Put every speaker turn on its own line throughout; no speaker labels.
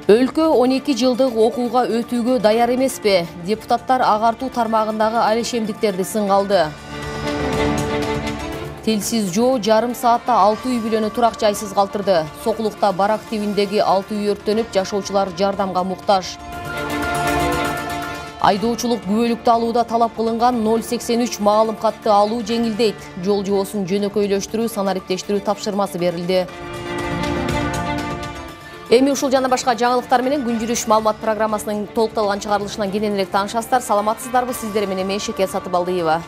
Өлкө 12 жылдық окууга өтүүгө даяр эмеспи? Депутаттар агартуу тармагындагы алешемдиктерди сынга алды. Телсиз жоо жарым саатта 6 үй бүлөнү турак жайсыз калтырды. Сокулукта барак тибиндеги 6 үй өрттөнүп, жашоочулар жардамга муктаж. Айдоочулук күбөлүктү алууда талап кылынган 083 маалым катты алуу жеңилдейт. Жол жоосун жөнөкөйлөштүрүү, санариптештирүү тапшырмасы берилди. Эми ушул жана башка жаңылыктар менен күн жүрүш маалымат программасынын толукталган чыгарылышынан кененирээк таанышасыздар. Саламатсыздарбы? Сиздер менен мен Шеке Сатыбалдыева.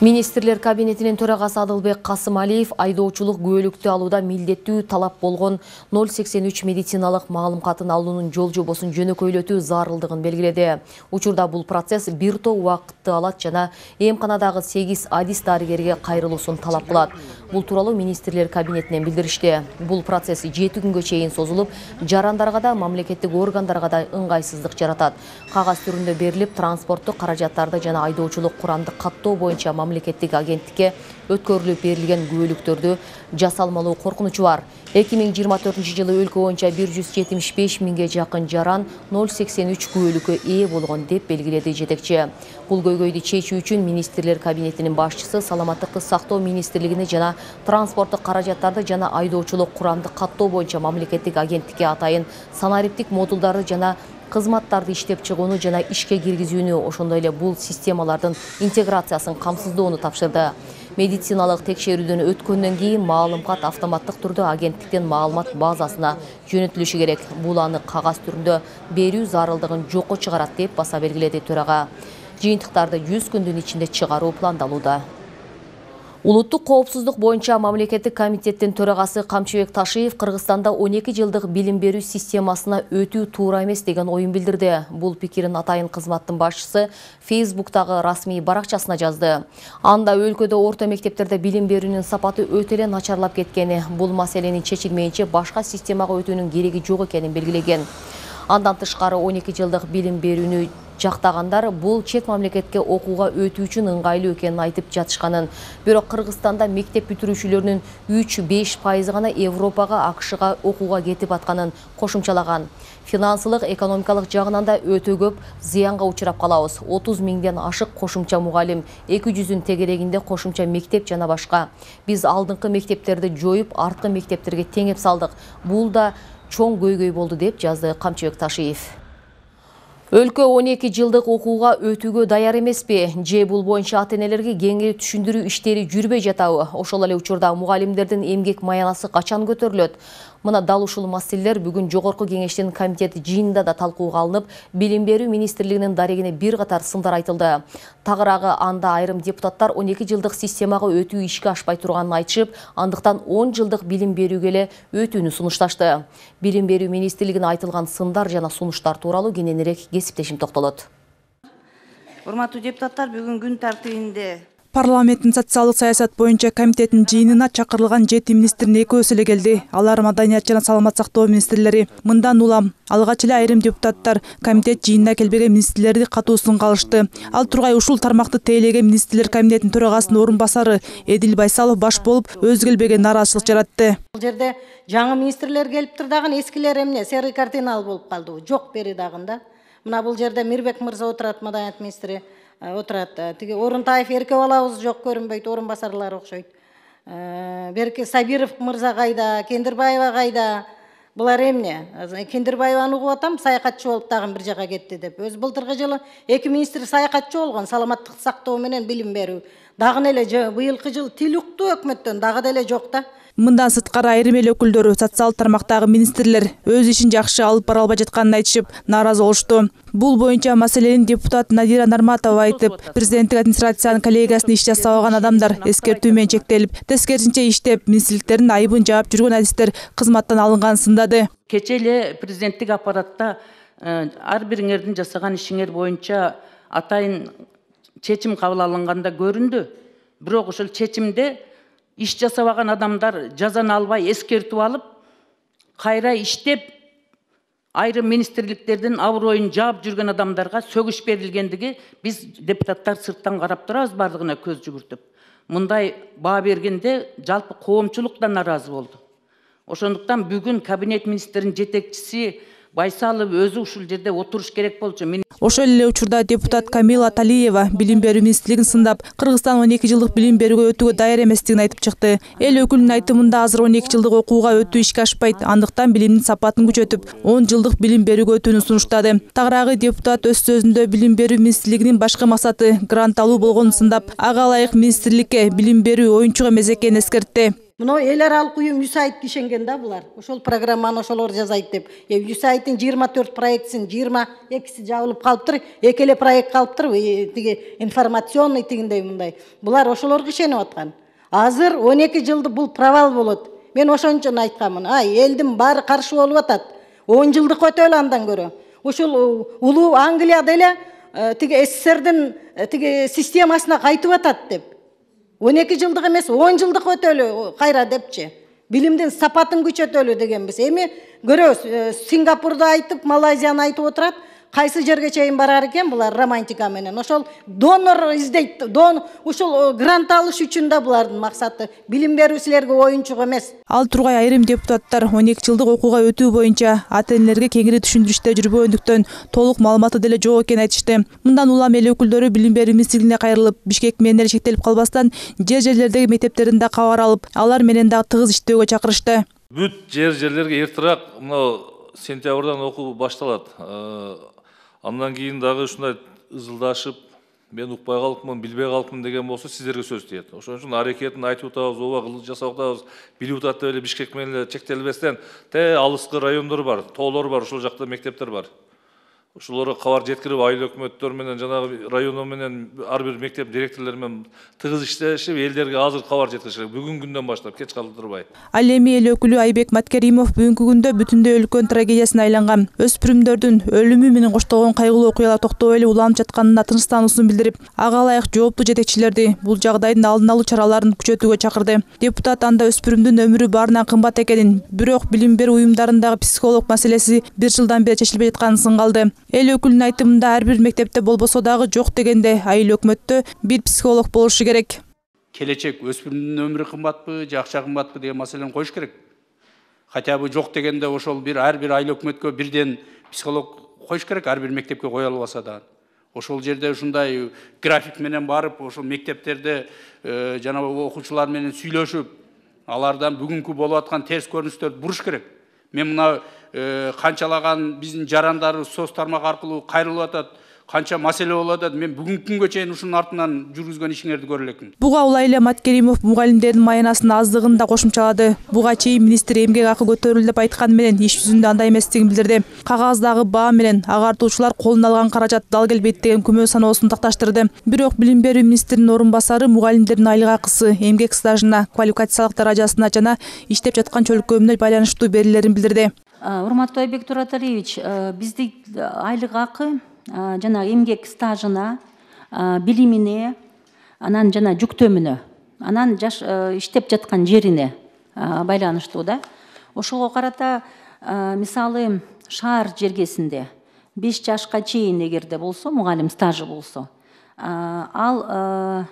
Министрлер кабинетинин төрагасы Адылбек Касымалиев айдоочулук күбөлүктү алууда милдеттүү талап болгон 083 медициналык маалым катын алуунун жол жобосун жөнөкөйлөтүү зарылдыгын белгиледи. Учурда бул процесс бир топ убакытты алат жана эмканадагы 8 адис дарыгерге кайрылуусун талап кылат. Бул тууралуу министрлер кабинетинен билдиришти. Бул процесс 7 күнгө чейин созулуп, жарандарга да, мамлекеттик органдарга да ыңгайсыздык жаратат. Кагаз түрүндө берилип, транспорттук каражаттарды жана айдоочулук курамды каттоо боюнча мамлекеттик агенттикке өткөрүлүп берилген күбөлүктөрдү жасалмалуу коркунучу бар. 2024 жылы өлкө боюнча 175 миңге жакын жаран 083 күбөлүккө ээ болгон деп белгиледи жетекчи. Бул көйгөйдү чечүү үчүн министрлер кабинетинин башчысы саламаттыкты сактоо министрлигине жана транспорттук каражаттарды жана айдоочулук курамды каттоо боюнча мамлекеттик агенттикке атайын санариптик модулдарды жана кызматтарды иштеп чыгууну жана ишке киргизүүнү, ошондой эле бул системалардын интеграциясын камсыздоону тапшырды. Медициналык текшерүүдөн өткөндөн кийин маалым кат автоматтык түрдө агенттиктин маалымат базасына жөнөтүлүшү керек. Бул аны кагаз түрүндө берүү зарылдыгын жокко чыгарат деп баса белгиледи төрага. Жыйынтыктарды 100 күндүн ичинде чыгаруу пландалууда. Улуттук коопсуздук боюнча мамлекеттик комитеттин төрагасы Камчыбек Ташиев Кыргызстанда 12 жылдык билим берүү системасына өтүү туура эмес деген оюн билдирди. Бул пикирин атайын кызматтын башчысы Фейсбуктагы расмий баракчасына жазды. Анда өлкөдө орто мектептерде билим берүүнүн сапаты өтө эле начарлап кеткени, бул маселени чечилмейинче башка системага өтүүнүн кереги жок экенин белгилеген. Андан тышкары 12 жылдык билим берүүнү жактагандар бул чет мамлекетке окууга өтүү үчүн ыңгайлуу экенин айтып жатышканын, бирок Кыргызстанда мектеп бүтүрүүчүлөрүнүн 3-5% гана Европага, АКШга окууга кетип атканын кошумчалаган. Финансылык, экономикалык жагынан да өтө көп зыянга учурап калабыз. 30 миңден ашык кошумча мугалим, 200-үн тегерегинде кошумча мектеп жана башка. Биз алдыңкы мектептерди жоюп, арткы мектептерге теңеп салдык. Бул да чоң көйгөй болду деп жазды Камчыбек Ташиев. Өлкө 12 жылдык окууга өтүүгө даяр эмеспи? Же бул боюнча ата-энелерге кеңири түшүндүрүү иштери жүрбөй жатабы? Ошол эле учурда мугалимдердин эмгек маянасы качан көтөрүлөт? Мына дал ушул маселелер бүгүн Жогорку кеңештин комитет жыйынында да талкууга алынып, билим берүү министрлигинин дарегине бир катар сындар айтылды. Тагыраагы анда айрым депутаттар 12 жылдык системага өтүү ишке ашпай турганын айтышып, андыктан 10 жылдык билим берүүгө эле өтүүнү сунушташты. Билим берүү министрлигине айтылган сындар жана сунуштар тууралуу кененирээк кесиптешим токтолот.
Урматтуу депутаттар, бүгүн күн тартибинде
Парламенттин социалдык саясат боюнча комитетин жыйынына чакырылган 7 министрдин экөөсү эле келди. Алар маданият жана саламат сактоо министрлери. Мындан улам алгач эле айрым депутаттар комитет жыйынына келбеген министрлерди катуу сынга алышты. Ал тургай ушул тармакты тейлеген министрлер комитетинин төрагасынын орун басары Эдил Байсалов баш болуп, өз келбеген нааразычылык жаратты.
Бул жерде жаңы министрлер келиптир дагы, эскилер эмне серый кардинал болуп калды. Жок бери дагында. Мына бул жерде Мирбек мырза отурат, маданият министри отурат. Тиги Орунтаев эрке балабыз жок көрүнбөйт, орун басарлар окшойт. Берки Сабиров мырза кайда, Кендирбаева кайда? Булар эмне? Кендирбаеваны угуп атам, саякатчы болуп дагы бир жака кетти деп. Өз былтыркы жылы 2 министр саякатчы болгон, саламаттык сактоо менен билим берүү. Дагы эле быйылкы жыл тил укту өкмөттөн, дагы деле жок да.
Мындан сырткары айрым эл өкүлдөрү социалдык тармактагы министрлер өз ишин жакшы алып бара албай жатканын айтышып, нааразы болушту. Бул боюнча маселени депутат Надира Нарматова айтып, президенттик администрациянын коллегиясына иш жасабаган адамдар эскертүү менен чектелип, тескерисинче иштеп, министрликтердин айыбын жаап жүргөн адистер кызматтан алынганын сындады.
Кече эле президенттик аппаратта ар бириңердин жасаган ишиңер боюнча атайын чечим кабыл алынганда көрүндү. Бирок ошол чечимде иш жасабаган адамдар жазаны албай эскертип алып, кайра иштеп, айрым министрликтердин аброюн жаап жүргөн адамдарга сөгүш берилгендиги биз депутаттар сырттан карап турабыз, бардыгына көз жүгүртүп. Мындай баа бергенде жалпы коомчулук да наразы болду. Ошондуктан бүгүн кабинет министринин жетекчиси Байсалов өзү ушул жерде отуруш керек болчу.
Ошол эле учурда депутат Камила Талиева билим берүү министрлигин сындап, Кыргызстан 12 жылдык билим берүүгө өтүүгө даяр эместигин айтып чыкты. Эл өкүлүнүн айтымында азыр 12 жылдык окууга өтүү ишке ашпайт, андыктан билимдин сапатын күчөтүп, 10 жылдык билим берүүгө өтүүнү сунуштады. Тагыраагы депутат өз сөзүндө билим берүү министрлигинин башкы максаты грант алуу болгонун сындап, ага ылайык министрликке билим берүү оюнчук эмес экенин эскертти.
Мына эл аралык уюм USAID ишенген да булар. Ошол программаны ошолор жасайт деп. USAID-тин 24 проектисин 22си жабылып калыптыр. Эки эле проект калыптыр. Тиги информационный тигиндей мындай. Булар ошолорго ишенип аткан. Азыр 12 жылды бул провал болот. Мен ошончон айтканмын. Элдин баары каршы болуп атат. 10 жылдык өтөлү андан көрө. Ошол улуу Англияда эле тиги СССРдин тиги системасына кайтып атат деп. 12 жылдык эмес, 10 жылдык өтөлү кайра депчи. Билимдин сапатын күчөтөлү дегенбиз. Эми көрөбүз, Сингапурду айтып, Малайзияны айтып отурат. Кайсы жерге чейин барар экен булар романтика менен. Ошол донор издейт, ушул грант алыш үчүн да булардын максаты. Билим берүүчүлөргө оюнчук эмес.
Ал тургай айрым депутаттар 12 жылдык окууга өтүү боюнча ата-энелерге кеңири түшүндүрүштө жүрбөгөндүктөн толук маалыматы деле жок экенин айтышты. Мындан улам эл өкүлдөрү билим берүү министрлигине кайрылып, Бишкек менен эле чектелип калбастан, жерлердеги мектептерден да кабар алып, алар менен да тыгыз иштөөгө чакырышты.
Бүт жерлерге эртерээк сентябрдан окуу башталат. Андан кийин дагы ушундай ызылдашып, мен укпай калыпмын, билбей калыпмын деген болсо сиздерге сөз тиет. Ошон үчүн аракетин айтып атабыз, ооба кылып жасап атабыз, билип атат деп эле Бишкек менен эле чектелбестен, алыскы райондор бар, тоолор бар, ошол жакта мектептер бар. Ошолорго кабар жеткирип, айыл өкмөттөр менен жанагы районо менен ар бир мектеп директорлору менен тыгыз иштешип, элдерге азыр кабар жеткириш керек. Бүгүнкү күндөн баштап, кеч калтырбай.
Ал эми эл өкүлү Айбек Маткеримов бүгүнкү күндө бүтүндөй өлкөнүн трагедиясына айланган өспүрүмдөрдүн өлүмү менен коштолгон кайгылуу окуялар токтобой эле уланып жатканына тынчтануусун билдирип, ага ылайык жооптуу жетекчилерди бул жагдайдын алдын алуу чараларын күчөтүүгө чакырды. Депутат анда өспүрүмдүн өмүрү баарынан кымбат экенин, бирок билим берүү уюмдарындагы психолог маселеси 1 жылдан бери чечилбей жатканын сынгалды. Эл өкүлүнүн айтымында ар бир мектепте болбосо дагы жок дегенде айыл өкмөттө бир психолог болушу керек.
Келечек өспүрүмдүн өмүрү кымбатпы, же акча кымбатпы деген маселени коюш керек. Хотя бы жок дегенде ошол ар бир айыл өкмөткө бирден психолог коюш керек, ар бир мектепке кое албаса да. Ошол жерде ушундай график менен барып, ошол мектептерде жанагы окуучулар менен сүйлөшүп, алардан бүгүнкү болуп аткан терс көрүнүштөрдү буруш керек. Мен мына канчалаган биздин жарандарыбыз соц тармак аркылуу кайрылып атат, канча маселе болуп атат. Мен бүгүнкү күнгө чейин ушунун артынан жүргүзгөн ишиңерди көрө элекмин. Буга
улай эле Маткеримов мугалимдердин маянасынын аздыгын да кошумчалады. Буга чейин министр эмгек акы көтөрүлдү деп айтканы менен иш жүзүндө андай эместигин билдирди. Кагаздагы баа менен агартуучулар колуна алган каражат дал келбейт деген күмө саноосун такташтырды. Бирок билим берүү министринин орун басары мугалимдердин айлык акысы, эмгек стажына, квалификациялык даражасына жана иштеп жаткан чөлкөмүнө байланыштуу берилерин билдирди.
Урматтуу Айбек Тураталиевич, биздин айлык акы жана эмгек стажына, билимине, анан жана жүктөмүнө, анан иштеп жаткан жерине байланыштуу да. Ошого карата мисалы шаар жергесинде 5 жашка чейин эгерде болсо, мугалим стажы болсо, ал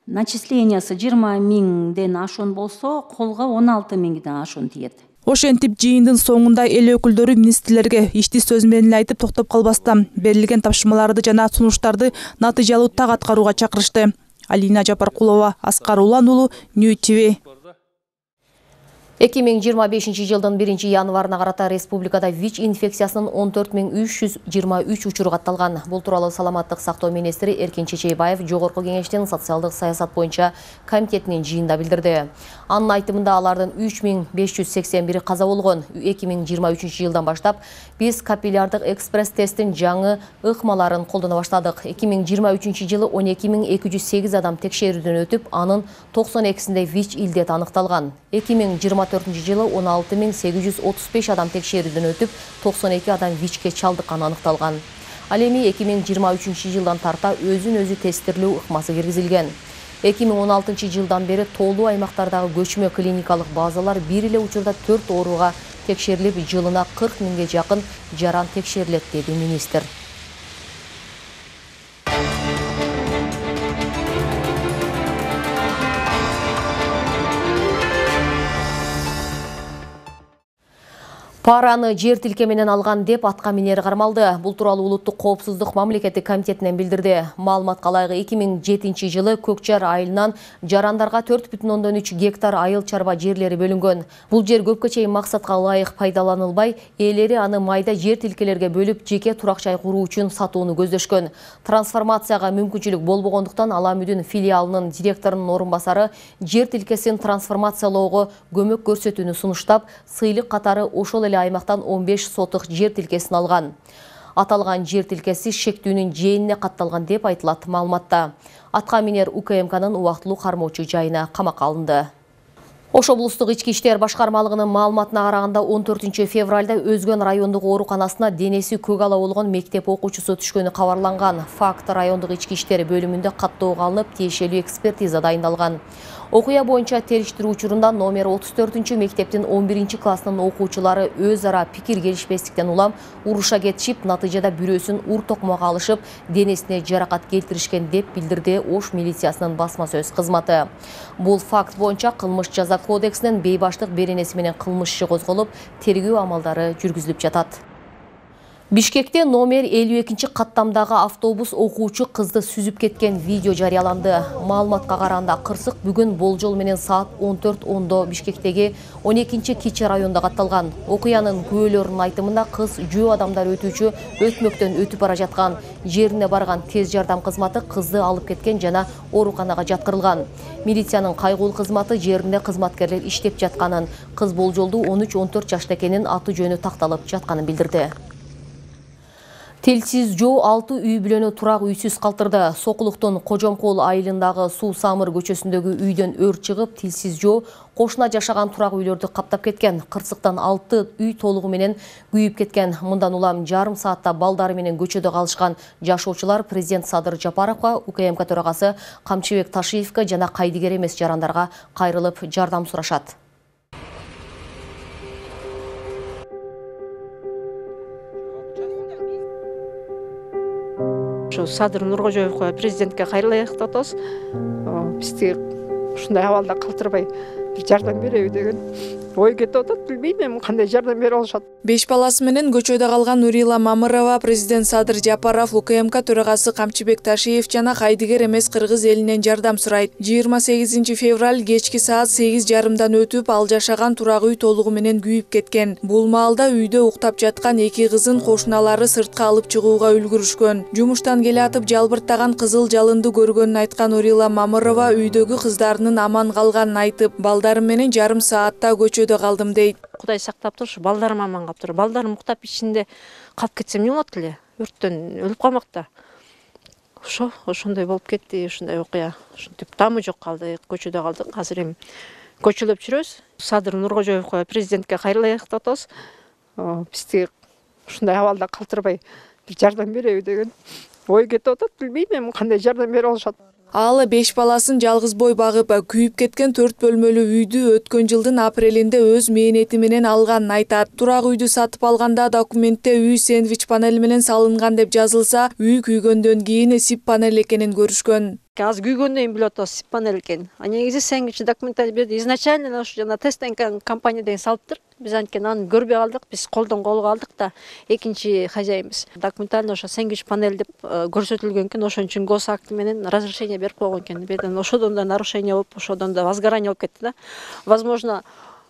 начислениясы 20 миңден ашуун болсо, колго 16 миңден ашуун тиет.
Ошентип жыйындын соңунда эл өкүлдөрү министрлерге ишти сөз менен эле айтып токтоп калбастан берилген тапшырмаларды жана сунуштарды натыйжалуу так аткарууга чакырышты. Алина Жапаркулова, Аскар Улан уулу, New TV.
2025 жылдын 1 январына карата республикада ВИЧ инфекциясынын 14323 учуру катталган. Бул тууралуу саламаттык сактоо министри Эркин Чечейбаев жогорку кеңештин социалдык саясат боюнча комитетинин жыйынында билдирди. Анын айтымында алардын 3581 каза болгон. 2023 жылдан баштап биз капиллярдык экспресс тесттин жаңы ыкмаларын колдоно баштадык. 2023 жылы 12208 адам текшерүүдөн өтүп, анын 92синде ВИЧ илдет аныкталган. 2024 жылы 16835 адам текшерүүдөн өтүп, 92 адам ВИЧке чалдыкканы аныкталган. Ал эми 2023 жылдан тарта өзүн өзү тестирлөө ыкмасы киргизилген. 2016 жылдан бери тоолуу аймактардагы көчмө клиникалык базалар бир эле учурда 4 ооруга текшерилип, жылына 40 миңге жакын жаран текшерилет, деди министр. Параны жер тилке менен алган деп атка минер кармалды. Бул тууралуу Улуттук коопсуздук мамлекеттик комитетинен билдирди. Маалыматка ылайык 2007 жылы Көкчар айылынан жарандарга 4,3 гектар айыл чарба жерлери бөлүнгөн. Бул жер көпкө чейин максатка ылайык пайдаланылбай, ээлери аны майда жер тилкелерге бөлүп, жеке турак жай куруу үчүн сатууну көздөшкөн. Трансформацияга мүмкүнчүлүк болбогондуктан Ала Мүдүн филиалынын директорунун орун басары жер тилкесин трансформациялоого көмөк көрсөтүүнү сунуштап, сыйлык катары ошол аймактан 15 сотук жер тилкесин алган. Аталган жер тилкеси шектүүнүн жээнине катталган деп айтылат маалыматта. Атка минер УКМКнын убактылуу кармоочу жайына камакка алынды. Ош облустук ички иштер башкармалыгынын маалыматына караганда 14 февралда Өзгөн райондук ооруканасына денеси көк ала болгон мектеп окуучусу түшкөнү кабарланган. Факт райондук ички иштер бөлүмүндө каттоого алынып, тиешелүү экспертиза дайындалган. Окуя боюнча териштирүү учурунда номер 34 мектептин 11 классынын окуучулары өз ара пикир келишпестиктен улам уруша кетишип, натыйжада бирөөсүн ур токмокко алышып, денесине жаракат келтиришкен деп билдирди Ош милициясынын басма сөз кызматы. Бул факт боюнча кылмыш жаза кодексинин бейбаштык беренеси менен кылмыш иши козголуп, тергөө амалдары жүргүзүлүп жатат. Бишкекте номер 52 каттамдагы автобус окуучу кызды сүзүп кеткен видео жарыяланды. Маалыматка караганда кырсык бүгүн болжол менен саат 14:10 Бишкектеги 12 Кичи районунда катталган. Окуянын күбөлөрүнүн айтымында кыз жөө адамдар өтүүчү өтмөктөн өтүп бара жаткан. Жерине барган тез жардам кызматы кызды алып кеткен жана ооруканага жаткырылган. Милициянын кайгылуу кызматы жеринде кызматкерлер иштеп жатканын, кыз болжолду 13-14 жашта экенин, аты жөнү такталып жатканын билдирди. Телсиз жоо 6 үй бүлөнү турак үйсүз калтырды. Сокулуктун Кожомкол айылындагы Суу Самыр көчөсүндөгү үйдөн өрт чыгып, телсиз жоо кошуна жашаган турак үйлөрдү каптап кеткен. Кырсыктан 6 үй толугу менен күйүп кеткен. Мындан улам жарым саатта балдары менен көчөдө калышкан жашоочулар президент Садыр Жапаровго, УКМК төрагасы Камчыбек Ташиевке жана кайдыгер эмес жарандарга кайрылып жардам сурашат.
Садыр Нуркожоевго президентке кайрылайык деп атабыз. Бизди ушундай абалда калтырбай бир жардам береби деген ой кетип атат. Билбейм эми кандай жардам бере алышат.
5 баласы менен көчөдө калган Нурила Мамырова президент Садыр Жапаров, УКМК төрагасы Камчыбек Ташиев жана кайдыгер эмес кыргыз элинен жардам сурайт. 28 февраль кечки саат 8:30 өтүп, ал жашаган турак үй толугу менен күйүп кеткен. Бул маалда үйдө уктап жаткан 2 кызын кошуналары сыртка алып чыгууга үлгүрүшкөн. Жумуштан келе атып жалбырттаган кызыл жалынды көргөнүн айткан Нурила Мамырова үйдөгү кыздарынын аман калганын айтып, балдарым менен жарым саатта көчөдө калдым дейт.
Кудай сактап туруш, балдарым аман калыптыр. Балдарым уктап ичинде калып кетсем не болот эле? Өрттөн өлүп калмакта. Ошондой болуп кетти, ушундай окуя. Ушинтип тамы жок калды, көчөдө калдык. Азыр эми көчөлөп жүрөбүз. Садыр Нуркожоевго президентке кайрылайык деп атабыз. Бизди ушундай абалда калтырбай бир жардам береби деген ой кетип атат. Билбейм эми кандай жардам бере алышат.
Ал 5 баласын жалгыз бой багып, күйүп кеткен 4 бөлмөлүү үйдү өткөн жылдын апрелинде өз мээнети менен алганын айтат. Турак үйдү сатып алганда документте үй сэндвич панели менен салынган деп жазылса, үй күйгөндөн кийин сип панель экенин көрүшкөн.
Азыр күйгөндөн кийин билип атабыз сип панель экенин. Негизи сэндвич документаль берди. Изначально ошо жана Тестенко компания деген салыптыр. Биз анткени аны көрбөй калдык, биз колдон колго алдык да, экинчи хозяинбиз. Документально ошо сэндвич панель деп көрсөтүлгөн экен, ошон үчүн госакты менен разрешение берип койгон экен. Бирден ошодон да нарушение болуп, ошодон да возгорание болуп кетти да. Возможно,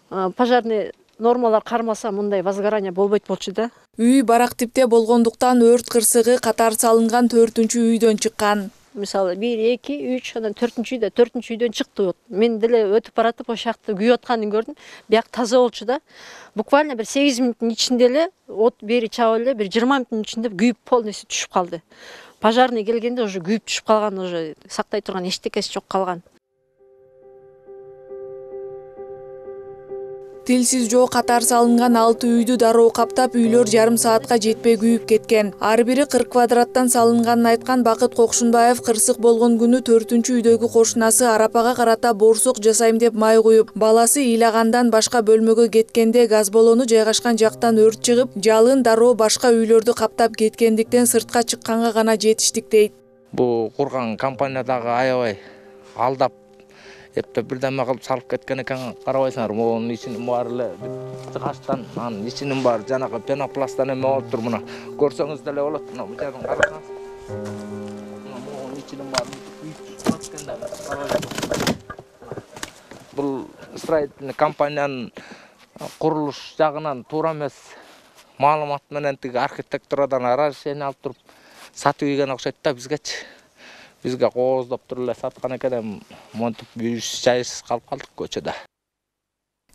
пожарный нормалар кармаса мындай возгорание болбойт болчу да.
Үй барак типте болгондуктан өрт кырсыгы катар салынган 4-үчү үйдөн чыккан.
Мисалы 1, 2, 3, анан 4-үчү үйдөн чыкты. Мен деле өтүп баратып ошол жакты күйүп атканын көрдүм. Бияк таза болчу да. Буквально бир 8 мүнөттүн ичинде эле от бери чабып эле бир 20 мүнөттүн ичинде күйүп полностью түшүп калды. Пожарный келгенде уже күйүп түшүп калган, уже сактай турган эчтекеси жок калган.
Тилсиз жоо катар салынган 6 үйдү дароо каптап, үйлөр жарым саатка жетпей күйүп кеткен. Ар бири 40 квадраттан салынганын айткан Бакыт Кокшунбаев кырсык болгон күнү 4-үйдөгү кошунасы арапага карата борсук жасайм деп май куюп, баласы ыйлагандан башка бөлмөгө кеткенде газ баллону жайгашкан жактан өрт чыгып, жалын дароо башка үйлөрдү каптап кеткендиктен сыртка чыкканга гана жетиштик дейт.
Бул курган компаниядагы аябай алдап эптеп бирдеме кылып салып кеткен экен, карабайсыңар. Монун ичинин баары эле каштан, анын ичинин баары жанагы пенопласттан эме болуп тур. Мына көрсөңүз деле болот. Мына бу жерин карасаңыз. Монун ичинин баары бул строительный компаниянын курулуш жагынан туура эмес маалымат менен тиги архитектурадан разрешение алып туруп сатып ийген окшойт да бизге кооздоп туруп эле саткан экен. Монтип жайсыз калып калдык көчөдө.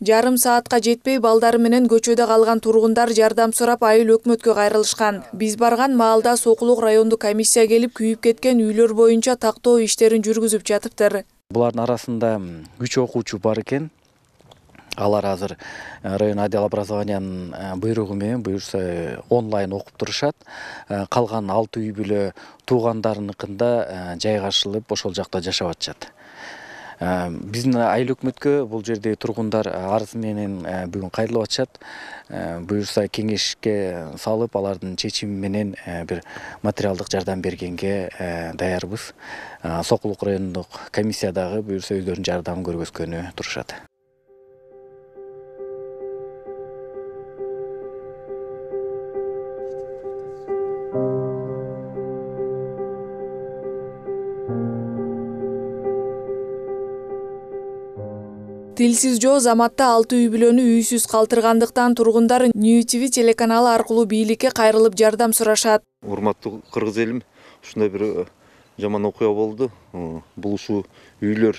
Жарым саатка жетпей балдары менен көчөдө калган тургундар жардам сурап айыл өкмөткө кайрылышкан. Биз барган маалда Сокулук райондук комиссия келип күйүп кеткен үйлөр боюнча тактоо иштерин жүргүзүп жатыптыр.
Булардын арасында 3 окуучу бар экен. Алар азыр район отдел образованиянын буйругу менен буюрса онлайн окуп турушат. Калган 6 үй бүлө туугандарыныкында жайгашылып ошол жакта жашап атышат. Биздин айыл өкмөткө бул жерде тургундар арыз менен бүгүн кайрылып атышат. Буюрса кеңешке салып, алардын чечими менен бир материалдык жардам бергенге даярбыз. Сокулук райондук комиссиядагы буюрса өздөрүнүн жардамын көргөзгөнү турушат.
Тилсиз жоо Заматта 6 үй бүлөнү үйсүз калтыргандыктан тургундар New TV телеканалы аркылуу бийликке кайрылып жардам сурашат.
Урматтуу кыргыз элим, ушундай бир жаман окуя болду. Бул ушу үйлөр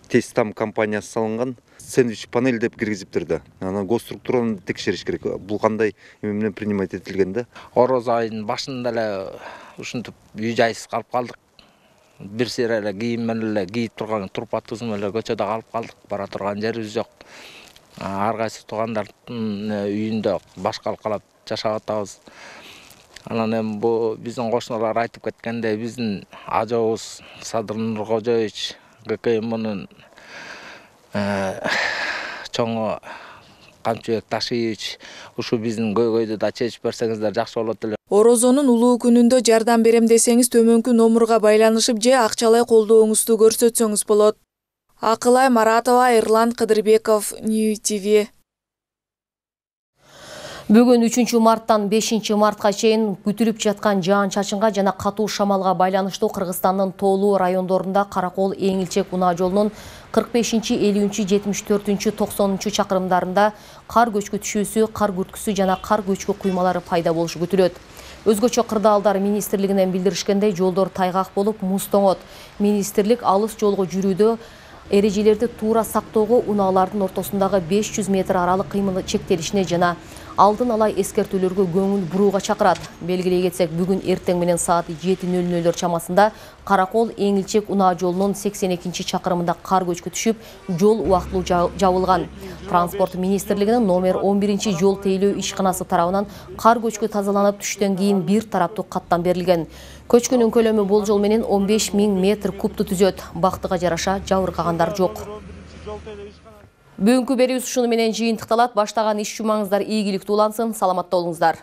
Тестам компаниясы салынган. Сэндвич панель деп киргизиптир да. Анан госструктураны текшериш керек. Бул кандай эме менен принимать этилген да?
Ороз айынын башында эле ушинтип үй жайсыз калып калдык. Бир сыйра эле кийим менен эле кийип турган турпатыбыз менен эле көчөдө калып калдык. Бара турган жерибиз жок. Ар кайсы туугандардын үйүндө башкалып калып жашап атабыз. Анан эми бу биздин кошуналар айтып кеткендей, биздин ажообуз Садыр Нуркожоевич ГКМнын чоңу Камчыбек Ташиевич ушу биздин көйгөйдү да чечип берсеңиздер жакшы болот эле.
Орозонун улуу күнүндө жардам берем десеңиз төмөнкү номурга байланышып же акчалай колдооңузду көрсөтсөңүз болот. Акылай Маратова, Эрлан Кыдырбеков, New TV.
Бүгүн 3 марттан 5 мартка чейин күтүлүп жаткан жаан-чачынга жана катуу шамалга байланыштуу Кыргызстандын тоолуу райондорунда Каракол Эңилчек унаа жолунун 45-50, 74, 90 чакырымдарында кар көчкү түшүүсү, кар күрткүсү жана кар көчкү куймалары пайда болушу күтүлөт. Өзгөчө кырдаалдар министрлигинен билдиришкендей, жолдор тайгак болуп, муз тоңот. Министрлик алыс жолго жүрүүдө эрежелерди туура сактоого, унаалардын ортосундагы 500 метр аралык кыймыл чектелишине жана алдын ала эскертүүлөргө көңүл бурууга чакырат. Белгилей кетсек, бүгүн эртең менен саат 7:00 чамасында Каракол Эңилчек унаа жолунун 82 чакырымында кар көчкү түшүп, жол убактылуу жабылган. Транспорт министрлигинин номер 11 жол тейлөө ишканасы тарабынан кар көчкү тазаланып түштөн кийин бир тараптуу каттам берилген. Көчкүнүн көлөмү болжол менен 15 000 метр кубту түзөт. Бактыга жараша жабыркагандар жок. Бүгүнкү берүүбүз ушуну менен жыйынтыкталат. Баштаган иш жумаңыздар ийгиликтүү улансын. Саламатта болуңуздар.